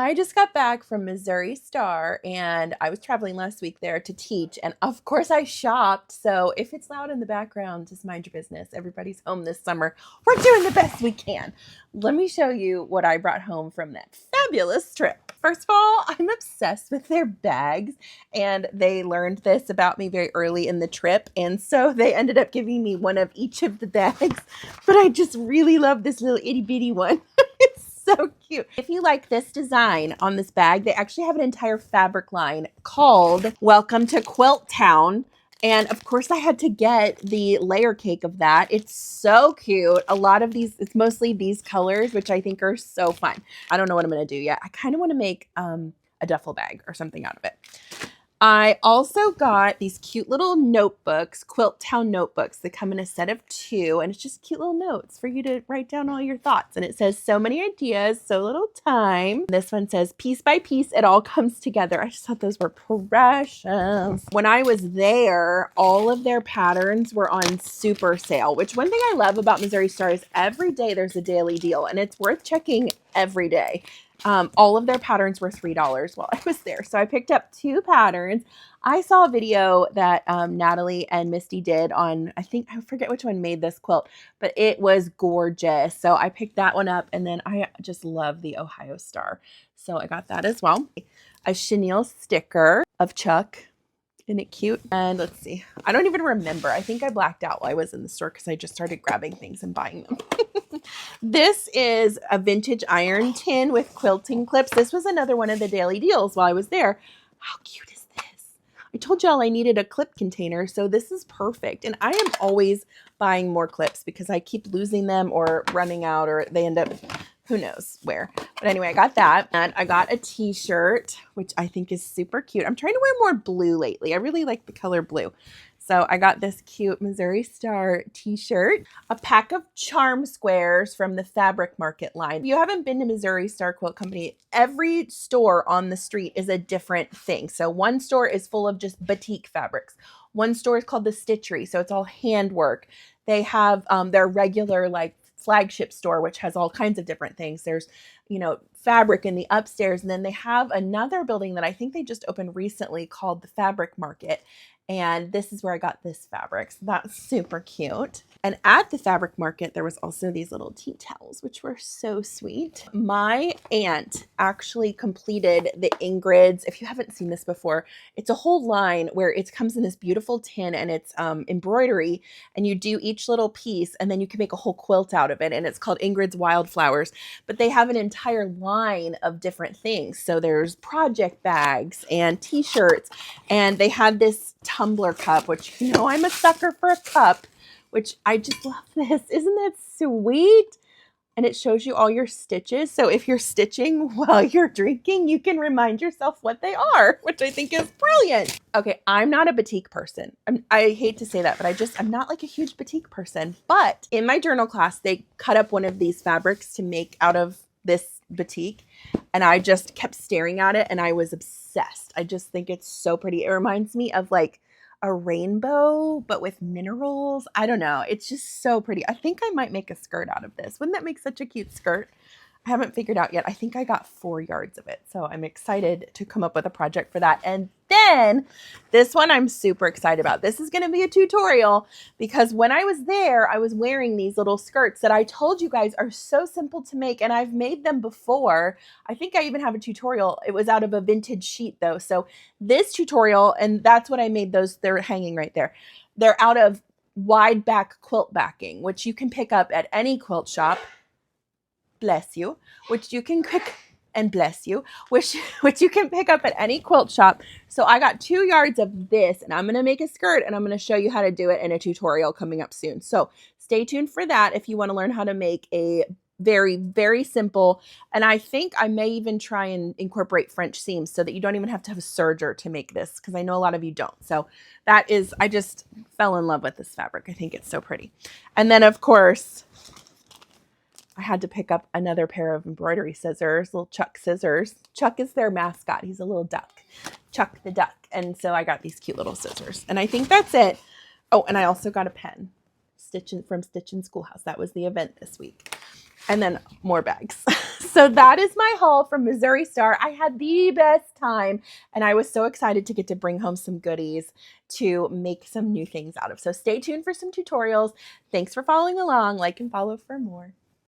I just got back from Missouri Star and I was traveling last week there to teach. And of course I shopped. So if it's loud in the background, just mind your business. Everybody's home this summer. We're doing the best we can. Let me show you what I brought home from that fabulous trip. First of all, I'm obsessed with their bags, and they learned this about me very early in the trip. And so they ended up giving me one of each of the bags, but I just really love this little itty bitty one. It's so cute. If you like this design on this bag, they actually have an entire fabric line called Welcome to Quilt Town. And of course I had to get the layer cake of that. It's so cute. A lot of these, it's mostly these colors, which I think are so fun. I don't know what I'm going to do yet. I kind of want to make a duffel bag or something out of it. I also got these cute little notebooks, Quilt Town notebooks that come in a set of 2, and it's just cute little notes for you to write down all your thoughts. And it says, so many ideas, so little time. This one says, piece by piece, it all comes together. I just thought those were precious. When I was there, all of their patterns were on super sale, which one thing I love about Missouri Star is every day there's a daily deal, and it's worth checking every day. All of their patterns were $3 while I was there. So I picked up 2 patterns. I saw a video that Natalie and Misty did on, I forget which one made this quilt, but it was gorgeous. So I picked that one up, and then I just love the Ohio Star. So I got that as well. A chenille sticker of Chuck. Isn't it cute? And let's see. I don't even remember. I think I blacked out while I was in the store because I just started grabbing things and buying them. This is a vintage iron tin with quilting clips. This was another one of the daily deals while I was there. How cute is this? I told y'all I needed a clip container, so this is perfect. And I am always buying more clips because I keep losing them or running out, or they end up who knows where. But anyway, I got that. And I got a t-shirt, which I think is super cute. I'm trying to wear more blue lately. I really like the color blue. So I got this cute Missouri Star t-shirt, a pack of charm squares from the Fabric Market line. If you haven't been to Missouri Star Quilt Company, every store on the street is a different thing. So one store is full of just batik fabrics. One store is called the Stitchery, so it's all handwork. They have their regular like flagship store, which has all kinds of different things. There's, fabric in the upstairs. And then they have another building that I think they just opened recently called the Fabric Market. And this is where I got this fabric. So that's super cute. And at the Fabric Market, there was also these little tea towels, which were so sweet. My aunt actually completed the Ingrid's. If you haven't seen this before, it's a whole line where it comes in this beautiful tin and it's embroidery, and you do each little piece and then you can make a whole quilt out of it. And it's called Ingrid's Wildflowers, but they have an entire line of different things. So there's project bags and t-shirts, and they had this tumbler cup, which, I'm a sucker for a cup, which I just love this. Isn't that sweet? And it shows you all your stitches. So if you're stitching while you're drinking, you can remind yourself what they are, which I think is brilliant. Okay, I'm not a batik person. I hate to say that, but I'm not like a huge batik person. But in my journal class, they cut up one of these fabrics to make out of this batik. And I just kept staring at it and I was obsessed. I just think it's so pretty. It reminds me of like a rainbow, but with minerals. I don't know. It's just so pretty. I think I might make a skirt out of this. Wouldn't that make such a cute skirt? I haven't figured out yet. I think I got 4 yards of it. So I'm excited to come up with a project for that. And then this one I'm super excited about. This is going to be a tutorial because when I was there, I was wearing these little skirts that I told you guys are so simple to make. And I've made them before. I think I even have a tutorial. It was out of a vintage sheet though. So this tutorial, and that's what I made those. They're hanging right there. They're out of wide back quilt backing, which you can pick up at any quilt shop. Bless you, which you can pick and bless you, which you can pick up at any quilt shop. So I got 2 yards of this, and I'm going to make a skirt, and I'm going to show you how to do it in a tutorial coming up soon. So stay tuned for that if you want to learn how to make a very, very simple, and I think I may even try and incorporate French seams so that you don't even have to have a serger to make this, because I know a lot of you don't. So that is, I just fell in love with this fabric. I think it's so pretty. And then of course, I had to pick up another pair of embroidery scissors, little Chuck scissors. Chuck is their mascot. He's a little duck, Chuck the duck. And so I got these cute little scissors, and I think that's it. Oh, and I also got a pen, from Stitch in Schoolhouse. That was the event this week. And then more bags. So that is my haul from Missouri Star. I had the best time, and I was so excited to get to bring home some goodies to make some new things out of. So stay tuned for some tutorials. Thanks for following along. Like and follow for more.